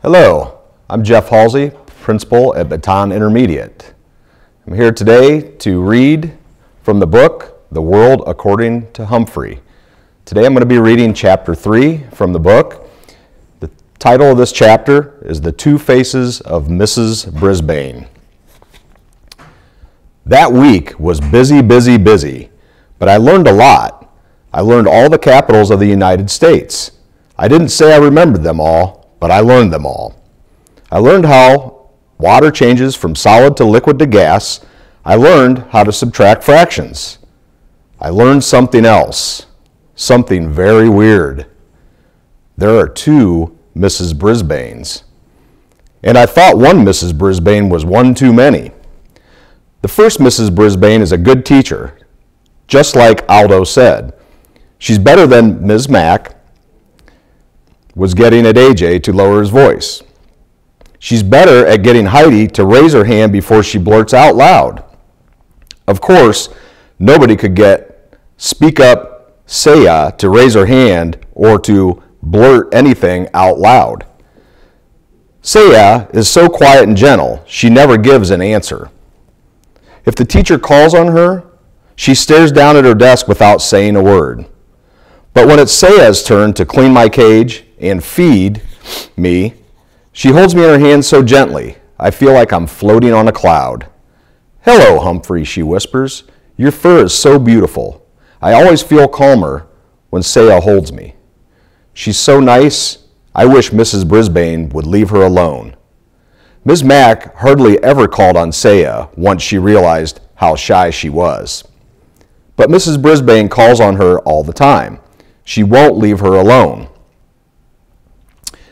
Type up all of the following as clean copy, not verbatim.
Hello, I'm Jeff Halsey, Principal at Baton Intermediate. I'm here today to read from the book, The World According to Humphrey. Today I'm going to be reading chapter 3 from the book. The title of this chapter is The Two Faces of Mrs. Brisbane. That week was busy, but I learned a lot. I learned all the capitals of the United States. I didn't say I remembered them all, but I learned them all. I learned how water changes from solid to liquid to gas. I learned how to subtract fractions. I learned something else, something very weird. There are two Mrs. Brisbanes. And I thought one Mrs. Brisbane was one too many. The first Mrs. Brisbane is a good teacher, just like Aldo said. She's better than Ms. Mack was getting at AJ to lower his voice. She's better at getting Heidi to raise her hand before she blurts out loud. Of course, nobody could get Speak Up Saya to raise her hand or to blurt anything out loud. Saya is so quiet and gentle, she never gives an answer. If the teacher calls on her, she stares down at her desk without saying a word. But when it's Saya's turn to clean my cage and feed me, she holds me in her hands so gently, I feel like I'm floating on a cloud. "Hello, Humphrey," she whispers. "Your fur is so beautiful." I always feel calmer when Saya holds me. She's so nice, I wish Mrs. Brisbane would leave her alone. Ms. Mack hardly ever called on Saya once she realized how shy she was. But Mrs. Brisbane calls on her all the time. She won't leave her alone.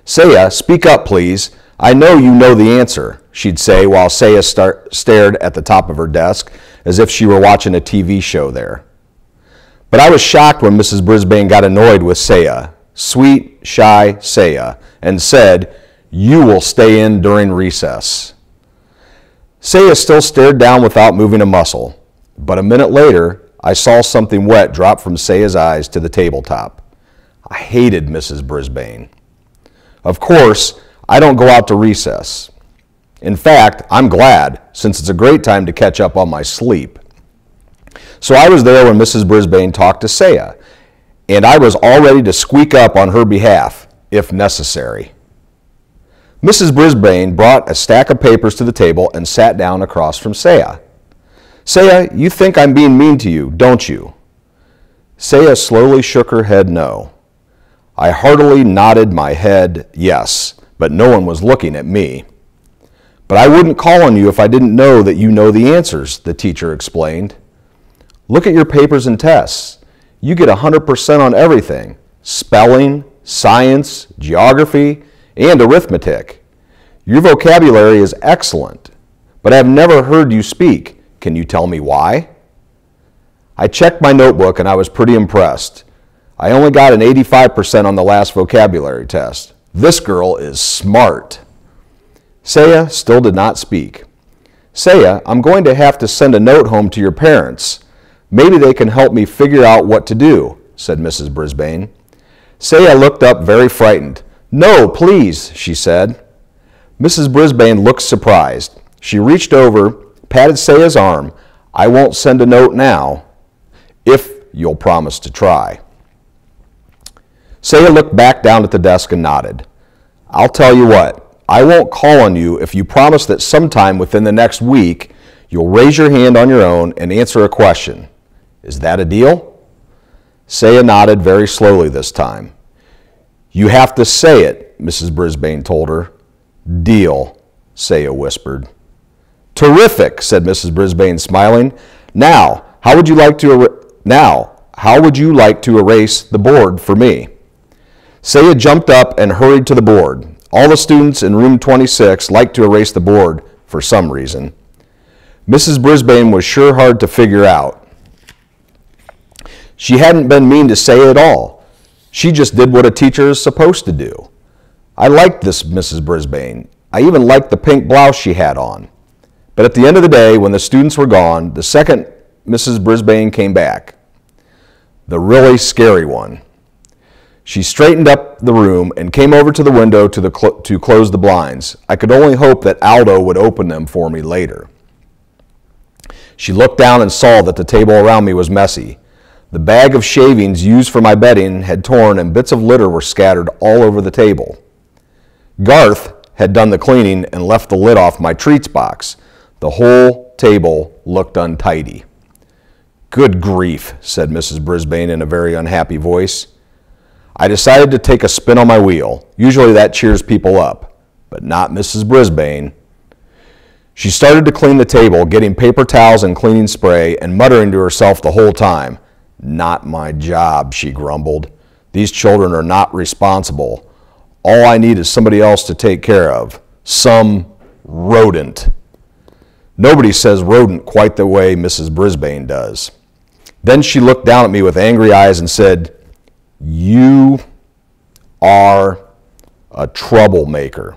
"Saya, speak up, please. I know you know the answer," she'd say while Saya stared at the top of her desk as if she were watching a TV show there. But I was shocked when Mrs. Brisbane got annoyed with Saya, sweet, shy Saya, and said, "You will stay in during recess." Saya still stared down without moving a muscle, but a minute later, I saw something wet drop from Saya's eyes to the tabletop. I hated Mrs. Brisbane. Of course, I don't go out to recess. In fact, I'm glad, since it's a great time to catch up on my sleep. So I was there when Mrs. Brisbane talked to Saya, and I was all ready to squeak up on her behalf, if necessary. Mrs. Brisbane brought a stack of papers to the table and sat down across from Saya. "Saya, you think I'm being mean to you, don't you?" Saya slowly shook her head no. I heartily nodded my head yes, but no one was looking at me. "But I wouldn't call on you if I didn't know that you know the answers," the teacher explained. "Look at your papers and tests. You get 100% on everything: spelling, science, geography, and arithmetic. Your vocabulary is excellent, but I have never heard you speak. Can you tell me why?" I checked my notebook and I was pretty impressed. I only got an 85% on the last vocabulary test. This girl is smart. Saya still did not speak. "Saya, I'm going to have to send a note home to your parents. Maybe they can help me figure out what to do," said Mrs. Brisbane. Saya looked up very frightened. "No, please," she said. Mrs. Brisbane looked surprised. She reached over, patted Saya's arm. "I won't send a note now, if you'll promise to try." Saya looked back down at the desk and nodded. "I'll tell you what, I won't call on you if you promise that sometime within the next week you'll raise your hand on your own and answer a question. Is that a deal?" Saya nodded very slowly this time. "You have to say it," Mrs. Brisbane told her. "Deal," Saya whispered. "Terrific," said Mrs. Brisbane, smiling. Now, how would you like to erase the board for me?" Saya jumped up and hurried to the board. All the students in room 26 liked to erase the board for some reason. Mrs. Brisbane was sure hard to figure out. She hadn't been mean to Saya at all. She just did what a teacher is supposed to do. I liked this Mrs. Brisbane. I even liked the pink blouse she had on. But at the end of the day, when the students were gone, the second Mrs. Brisbane came back. The really scary one. She straightened up the room and came over to the window to close the blinds. I could only hope that Aldo would open them for me later. She looked down and saw that the table around me was messy. The bag of shavings used for my bedding had torn and bits of litter were scattered all over the table. Garth had done the cleaning and left the lid off my treats box. The whole table looked untidy. "Good grief," said Mrs. Brisbane in a very unhappy voice. I decided to take a spin on my wheel. Usually that cheers people up, but not Mrs. Brisbane. She started to clean the table, getting paper towels and cleaning spray and muttering to herself the whole time. "Not my job," she grumbled. "These children are not responsible. All I need is somebody else to take care of. Some rodent." Nobody says rodent quite the way Mrs. Brisbane does. Then she looked down at me with angry eyes and said, "You are a troublemaker,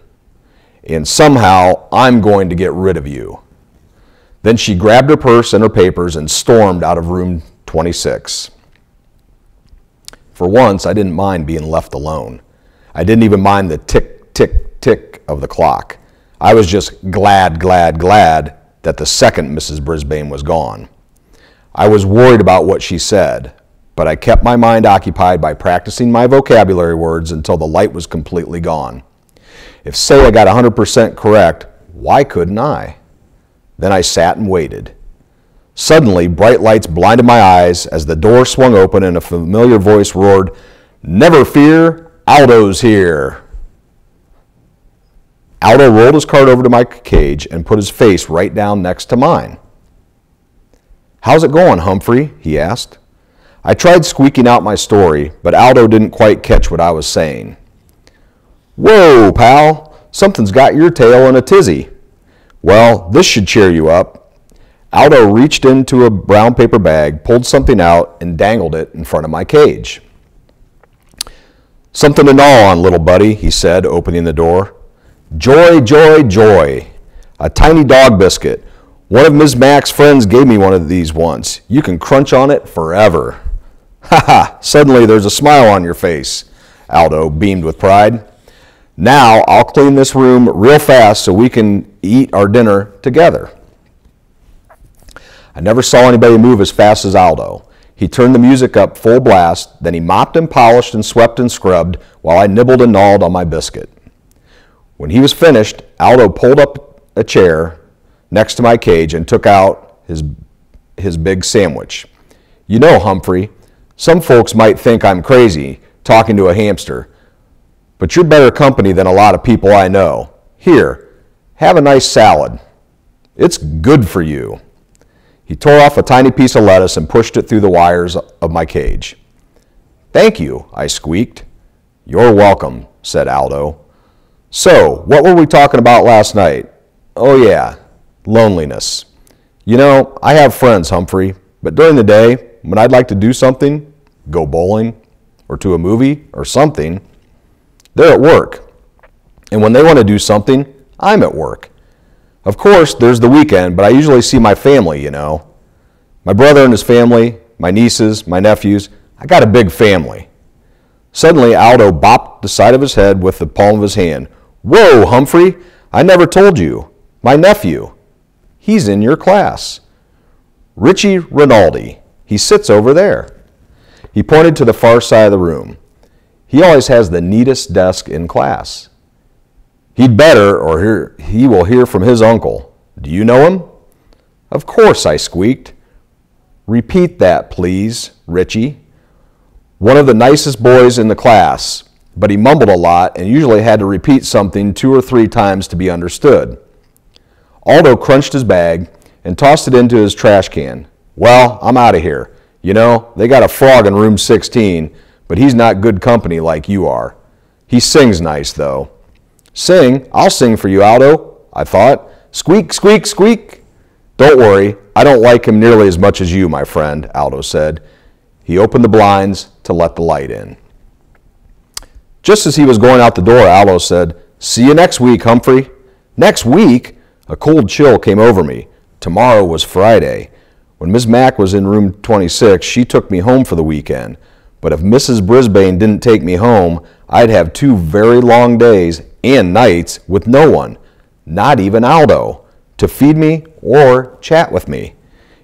and somehow I'm going to get rid of you." Then she grabbed her purse and her papers and stormed out of room 26. For once, I didn't mind being left alone. I didn't even mind the tick, tick, tick of the clock. I was just glad that the second Mrs. Brisbane was gone. I was worried about what she said, but I kept my mind occupied by practicing my vocabulary words until the light was completely gone. If, say, I got 100% correct, why couldn't I? Then I sat and waited. Suddenly, bright lights blinded my eyes as the door swung open and a familiar voice roared, "Never fear, Aldo's here." Aldo rolled his cart over to my cage and put his face right down next to mine. "How's it going, Humphrey?" he asked. I tried squeaking out my story, but Aldo didn't quite catch what I was saying. "Whoa, pal, something's got your tail in a tizzy." "Well, this should cheer you up." Aldo reached into a brown paper bag, pulled something out, and dangled it in front of my cage. "Something to gnaw on, little buddy," he said, opening the door. "Joy, joy, joy. A tiny dog biscuit. One of Ms. Mack's friends gave me one of these once. You can crunch on it forever." "Ha ha, suddenly there's a smile on your face," Aldo beamed with pride. "Now I'll clean this room real fast so we can eat our dinner together." I never saw anybody move as fast as Aldo. He turned the music up full blast, then he mopped and polished and swept and scrubbed while I nibbled and gnawed on my biscuit. When he was finished, Aldo pulled up a chair next to my cage and took out his big sandwich. "You know, Humphrey, some folks might think I'm crazy talking to a hamster, but you're better company than a lot of people I know. Here, have a nice salad. It's good for you." He tore off a tiny piece of lettuce and pushed it through the wires of my cage. "Thank you," I squeaked. "You're welcome," said Aldo. "So, what were we talking about last night? Oh yeah, loneliness. You know, I have friends, Humphrey, but during the day, when I'd like to do something, go bowling, or to a movie, or something, they're at work. And when they want to do something, I'm at work. Of course, there's the weekend, but I usually see my family, you know. My brother and his family, my nieces, my nephews. I got a big family." Suddenly, Aldo bopped the side of his head with the palm of his hand. "Whoa, Humphrey, I never told you. My nephew. He's in your class. Ritchie Rinaldi. He sits over there." He pointed to the far side of the room. "He always has the neatest desk in class. He'd better, or he will hear from his uncle. Do you know him?" "Of course," I squeaked. "Repeat that, please, Ritchie." "One of the nicest boys in the class, but he mumbled a lot and usually had to repeat something 2 or 3 times to be understood." Aldo crunched his bag and tossed it into his trash can. "Well, I'm out of here. You know, they got a frog in room 16, but he's not good company like you are. He sings nice, though." "Sing? I'll sing for you, Aldo," I thought. "Squeak, squeak, squeak." "Don't worry, I don't like him nearly as much as you, my friend," Aldo said. He opened the blinds to let the light in. Just as he was going out the door, Aldo said, "See you next week, Humphrey." "Next week?" A cold chill came over me. Tomorrow was Friday. When Ms. Mack was in room 26, she took me home for the weekend. but if Mrs. Brisbane didn't take me home, I'd have 2 very long days and nights with no one, not even Aldo, to feed me or chat with me.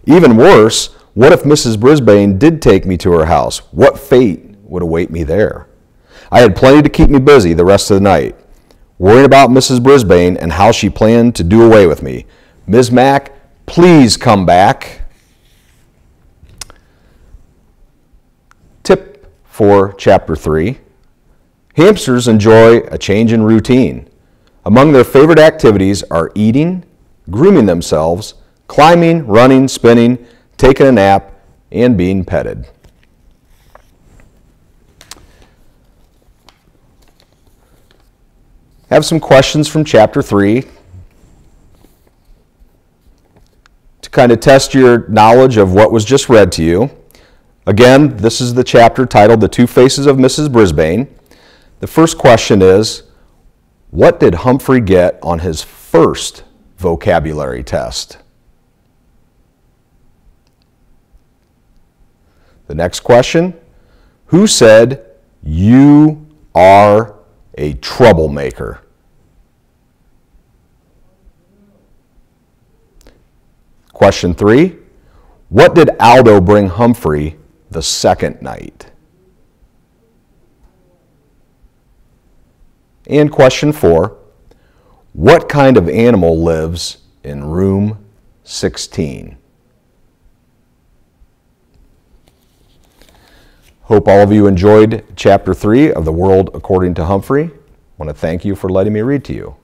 Even worse, what if Mrs. Brisbane did take me to her house? What fate would await me there? I had plenty to keep me busy the rest of the night, worrying about Mrs. Brisbane and how she planned to do away with me. Ms. Mack, please come back. Tip for Chapter 3. Hamsters enjoy a change in routine. Among their favorite activities are eating, grooming themselves, climbing, running, spinning, taking a nap, and being petted. Have some questions from Chapter 3 to kind of test your knowledge of what was just read to you. Again, this is the chapter titled The Two Faces of Mrs. Brisbane. The first question is, what did Humphrey get on his first vocabulary test? The next question, who said, "You are a troublemaker"? Question 3, what did Aldo bring Humphrey the second night? And question 4, what kind of animal lives in room 16? Hope all of you enjoyed Chapter 3 of The World According to Humphrey. I want to thank you for letting me read to you.